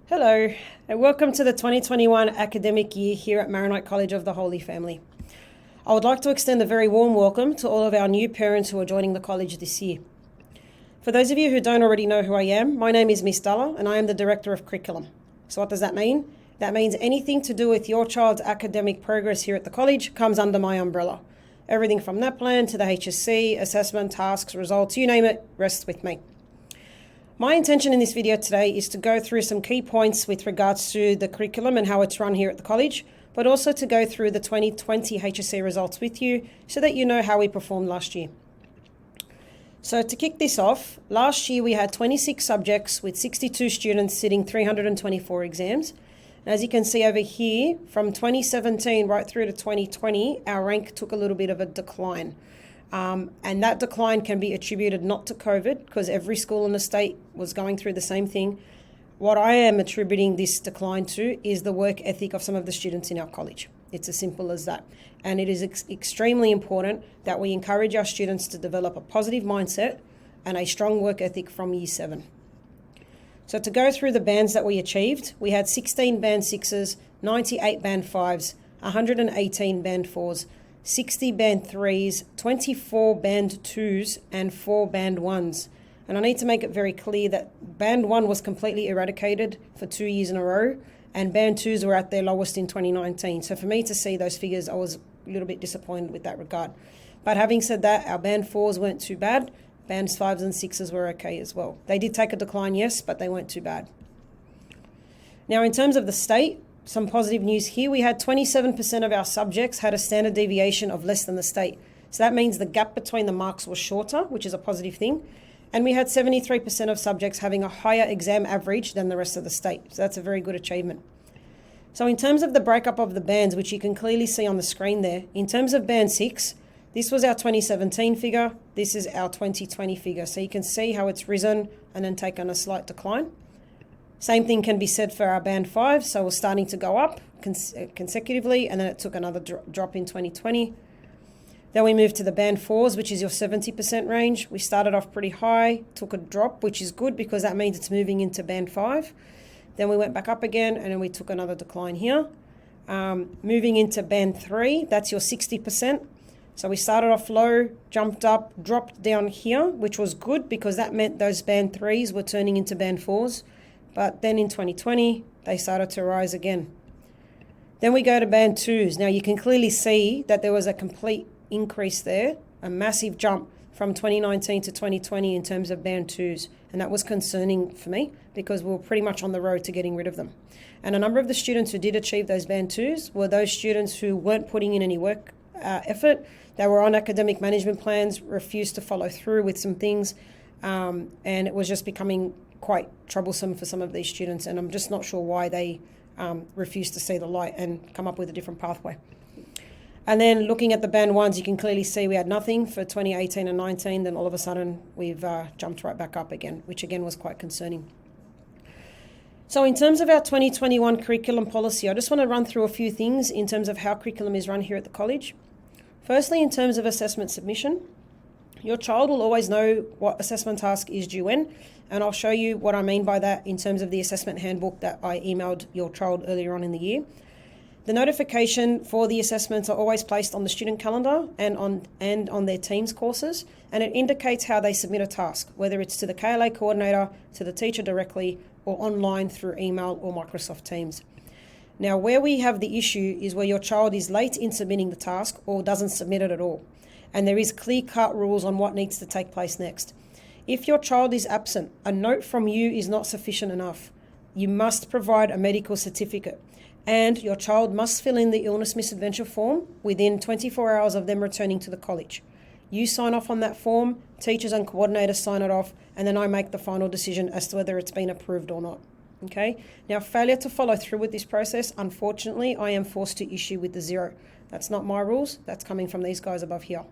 Hello, and welcome to the 2021 academic year here at Maronite College of the Holy Family. I would like to extend a very warm welcome to all of our new parents who are joining the college this year. For those of you who don't already know who I am, my name is Miss Dalla and I am the Director of Curriculum. So what does that mean? That means anything to do with your child's academic progress here at the college comes under my umbrella. Everything from NAPLAN to the HSC, assessment, tasks, results, you name it, rests with me. My intention in this video today is to go through some key points with regards to the curriculum and how it's run here at the college, but also to go through the 2020 HSC results with you so that you know how we performed last year. So to kick this off, last year we had 26 subjects with 62 students sitting 324 exams. And as you can see over here, from 2017 right through to 2020, our rank took a little bit of a decline. And that decline can be attributed not to COVID, because every school in the state was going through the same thing. What I am attributing this decline to is the work ethic of some of the students in our college. It's as simple as that. And it is extremely important that we encourage our students to develop a positive mindset and a strong work ethic from year 7. So to go through the bands that we achieved, we had 16 band 6s, 98 band 5s, 118 band 4s, 60 band 3s, 24 band 2s, and 4 band 1s. And I need to make it very clear that band 1 was completely eradicated for 2 years in a row, and band 2s were at their lowest in 2019. So for me to see those figures, I was a little bit disappointed with that regard. But having said that, our band 4s weren't too bad. Bands 5s and 6s were okay as well. They did take a decline, yes, but they weren't too bad. Now, in terms of the state, some positive news here. We had 27% of our subjects had a standard deviation of less than the state. So that means the gap between the marks was shorter, which is a positive thing. And we had 73% of subjects having a higher exam average than the rest of the state. So that's a very good achievement. So in terms of the breakup of the bands, which you can clearly see on the screen there, in terms of band 6, this was our 2017 figure. This is our 2020 figure. So you can see how it's risen and then taken a slight decline. Same thing can be said for our band 5. So we're starting to go up consecutively, and then it took another drop in 2020. Then we moved to the band 4s, which is your 70% range. We started off pretty high, took a drop, which is good because that means it's moving into band 5. Then we went back up again, and then we took another decline here. Moving into band 3, that's your 60%. So we started off low, jumped up, dropped down here, which was good because that meant those band 3s were turning into band 4s. But then in 2020, they started to rise again. Then we go to band 2s. Now you can clearly see that there was a complete increase there, a massive jump from 2019 to 2020 in terms of band 2s. And that was concerning for me because we were pretty much on the road to getting rid of them. And a number of the students who did achieve those band 2s were those students who weren't putting in any work effort. They were on academic management plans, refused to follow through with some things, and it was just becoming quite troublesome for some of these students, and I'm just not sure why they refused to see the light and come up with a different pathway. And then looking at the band 1s, you can clearly see we had nothing for 2018 and 19, then all of a sudden we've jumped right back up again, which again was quite concerning. So in terms of our 2021 curriculum policy, I just want to run through a few things in terms of how curriculum is run here at the college. Firstly, in terms of assessment submission, your child will always know what assessment task is due when, and I'll show you what I mean by that in terms of the assessment handbook that I emailed your child earlier on in the year. The notification for the assessments are always placed on the student calendar and on their team's courses, and it indicates how they submit a task, whether it's to the KLA coordinator, to the teacher directly, or online through email or Microsoft Teams. Now, where we have the issue is where your child is late in submitting the task or doesn't submit it at all. And there is clear-cut rules on what needs to take place next. If your child is absent, a note from you is not sufficient enough. You must provide a medical certificate, and your child must fill in the illness misadventure form within 24 hours of them returning to the college. You sign off on that form, teachers and coordinators sign it off, and then I make the final decision as to whether it's been approved or not. Okay. Now, failure to follow through with this process, unfortunately, I am forced to issue with the 0. That's not my rules. That's coming from these guys above here.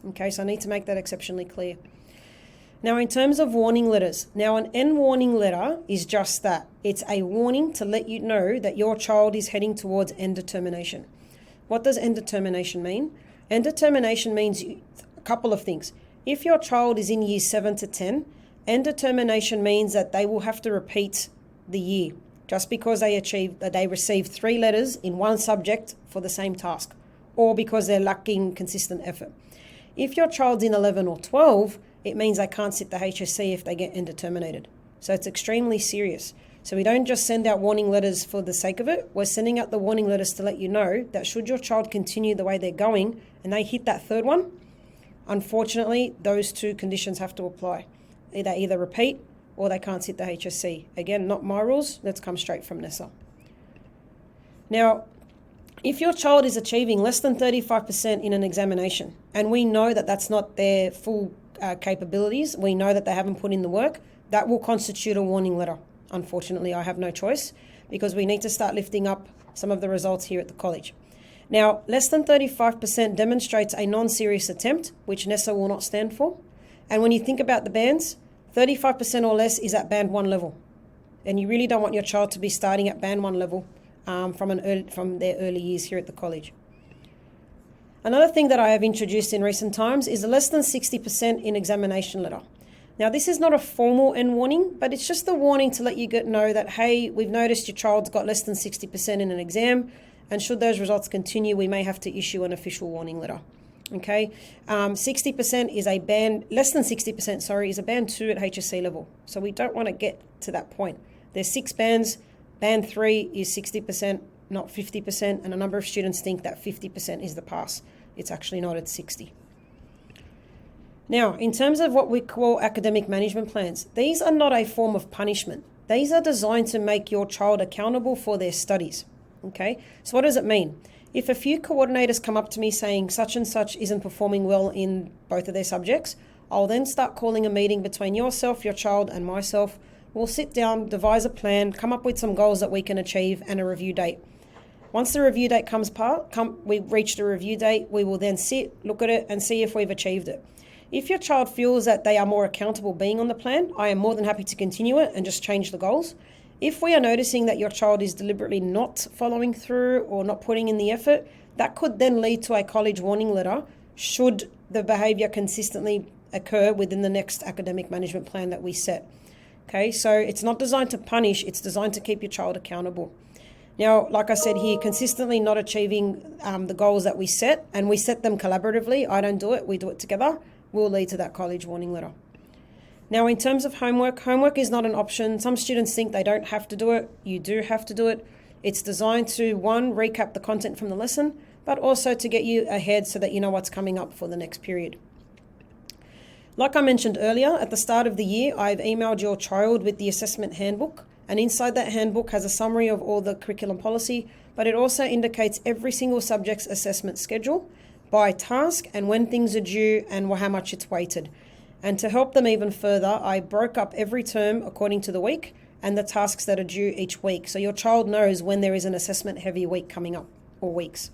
Okay, so I need to make that exceptionally clear. Now, in terms of warning letters, now an N warning letter is just that. It's a warning to let you know that your child is heading towards end determination. What does end determination mean? End determination means a couple of things. If your child is in years 7 to 10, end determination means that they will have to repeat the year. just because they receive 3 letters in one subject for the same task, or because they're lacking consistent effort. If your child's in 11 or 12, it means they can't sit the HSC if they get indeterminated. So it's extremely serious. So we don't just send out warning letters for the sake of it. We're sending out the warning letters to let you know that should your child continue the way they're going and they hit that 3rd one, unfortunately, those 2 conditions have to apply. They either repeat or they can't sit the HSC. Again, not my rules. That's come straight from NESA. Now, if your child is achieving less than 35% in an examination, and we know that that's not their full capabilities, we know that they haven't put in the work, that will constitute a warning letter. Unfortunately, I have no choice because we need to start lifting up some of the results here at the college. Now, less than 35% demonstrates a non-serious attempt, which NESA will not stand for. And when you think about the bands, 35% or less is at band 1 level. And you really don't want your child to be starting at band 1 level from their early years here at the college. Another thing that I have introduced in recent times is a less than 60% in examination letter. Now, this is not a formal end warning, but it's just a warning to let you know that, hey, we've noticed your child's got less than 60% in an exam, and should those results continue, we may have to issue an official warning letter. Okay, 60% is less than 60%, is a band 2 at HSC level. So we don't want to get to that point. There's 6 bands. Band 3 is 60%, not 50%, and a number of students think that 50% is the pass. It's actually not, it's 60. Now, in terms of what we call academic management plans, these are not a form of punishment. These are designed to make your child accountable for their studies. Okay, so what does it mean? If a few coordinators come up to me saying such and such isn't performing well in both of their subjects, I'll then start calling a meeting between yourself, your child, and myself. We'll sit down, devise a plan, come up with some goals that we can achieve, and a review date. Once the review date we reach the review date, we will then sit, look at it, and see if we've achieved it. If your child feels that they are more accountable being on the plan, I am more than happy to continue it and just change the goals. If we are noticing that your child is deliberately not following through or not putting in the effort, that could then lead to a college warning letter should the behaviour consistently occur within the next academic management plan that we set. Okay, so it's not designed to punish, it's designed to keep your child accountable. Now, like I said here, consistently not achieving the goals that we set, and we set them collaboratively. I don't do it, we do it together, will lead to that college warning letter. Now, in terms of homework is not an option. Some students think they don't have to do it. You do have to do it. It's designed to, 1, recap the content from the lesson, but also to get you ahead so that you know what's coming up for the next period. Like I mentioned earlier, at the start of the year, I've emailed your child with the assessment handbook, and inside that handbook has a summary of all the curriculum policy, but it also indicates every single subject's assessment schedule by task and when things are due and how much it's weighted. And to help them even further, I broke up every term according to the week and the tasks that are due each week. So your child knows when there is an assessment heavy week coming up, or weeks.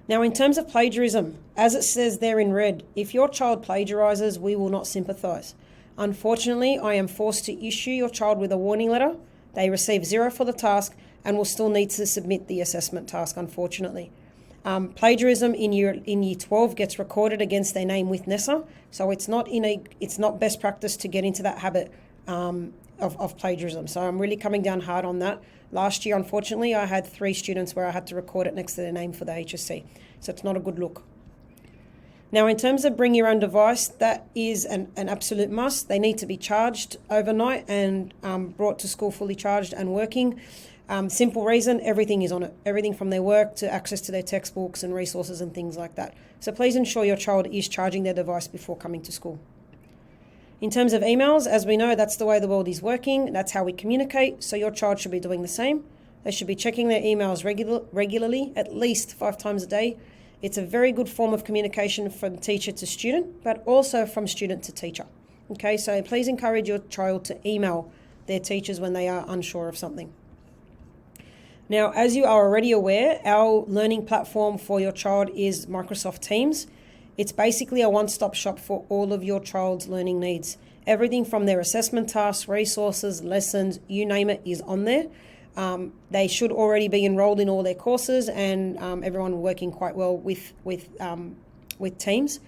Now, in terms of plagiarism, as it says there in red, if your child plagiarizes, we will not sympathise. Unfortunately, I am forced to issue your child with a warning letter. They receive 0 for the task and will still need to submit the assessment task, unfortunately. Plagiarism in year 12 gets recorded against their name with NESA, so it's not best practice to get into that habit of plagiarism. So I'm really coming down hard on that. Last year, unfortunately, I had 3 students where I had to record it next to their name for the HSC, so it's not a good look. Now, in terms of bring your own device, that is an absolute must. They need to be charged overnight and brought to school fully charged and working. Simple reason, everything is on it. Everything from their work to access to their textbooks and resources and things like that. So please ensure your child is charging their device before coming to school. In terms of emails, as we know, that's the way the world is working. That's how we communicate. So your child should be doing the same. They should be checking their emails regularly, at least 5 times a day. It's a very good form of communication from teacher to student, but also from student to teacher. Okay, so please encourage your child to email their teachers when they are unsure of something. Now, as you are already aware, our learning platform for your child is Microsoft Teams. It's basically a one-stop shop for all of your child's learning needs. Everything from their assessment tasks, resources, lessons, you name it, is on there. They should already be enrolled in all their courses, and everyone working quite well with Teams.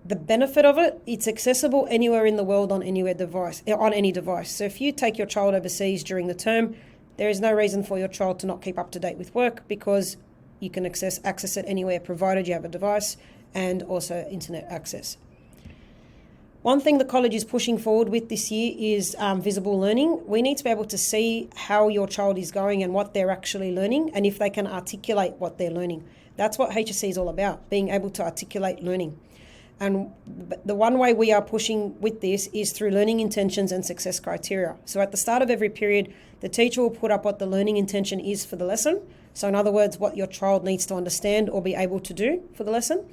the benefit of it, it's accessible anywhere in the world on any device. So if you take your child overseas during the term, there is no reason for your child to not keep up to date with work, because you can access it anywhere, provided you have a device and also internet access. One thing the college is pushing forward with this year is visible learning. We need to be able to see how your child is going and what they're actually learning, and if they can articulate what they're learning. That's what HSC is all about, being able to articulate learning. And the one way we are pushing with this is through learning intentions and success criteria. So at the start of every period, the teacher will put up what the learning intention is for the lesson. So in other words, what your child needs to understand or be able to do for the lesson.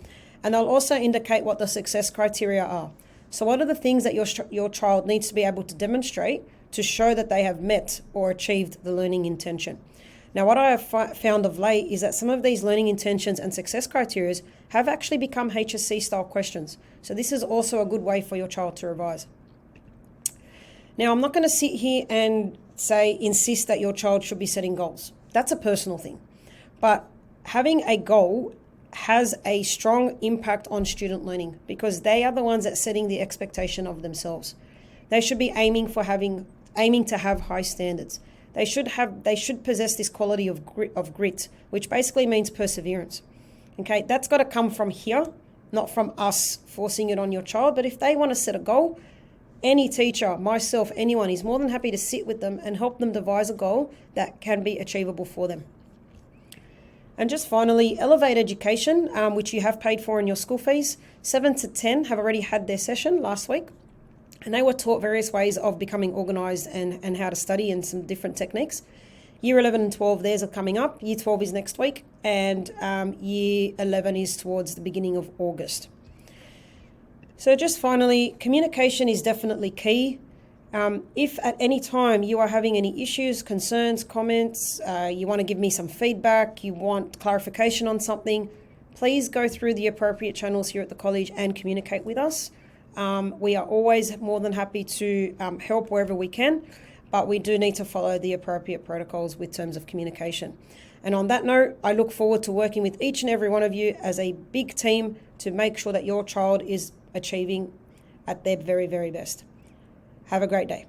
And they'll also indicate what the success criteria are. So what are the things that your child needs to be able to demonstrate to show that they have met or achieved the learning intention? Now, what I have found of late is that some of these learning intentions and success criteria have actually become HSC style questions. So this is also a good way for your child to revise. Now, I'm not going to sit here and insist that your child should be setting goals. That's a personal thing. But having a goal has a strong impact on student learning, because they are the ones that are setting the expectation of themselves. They should be aiming to have high standards. They should possess this quality of grit, which basically means perseverance. Okay, that's got to come from here, not from us forcing it on your child. But if they want to set a goal, any teacher, myself, anyone is more than happy to sit with them and help them devise a goal that can be achievable for them. And just finally, Elevate Education, which you have paid for in your school fees. 7 to 10 have already had their session last week. And they were taught various ways of becoming organised and how to study and some different techniques. Year 11 and 12, theirs are coming up. Year 12 is next week, and Year 11 is towards the beginning of August. So just finally, communication is definitely key. If at any time you are having any issues, concerns, comments, you want to give me some feedback, you want clarification on something, please go through the appropriate channels here at the college and communicate with us. We are always more than happy to help wherever we can, but we do need to follow the appropriate protocols with terms of communication. And on that note, I look forward to working with each and every one of you as a big team to make sure that your child is achieving at their very, very best. Have a great day.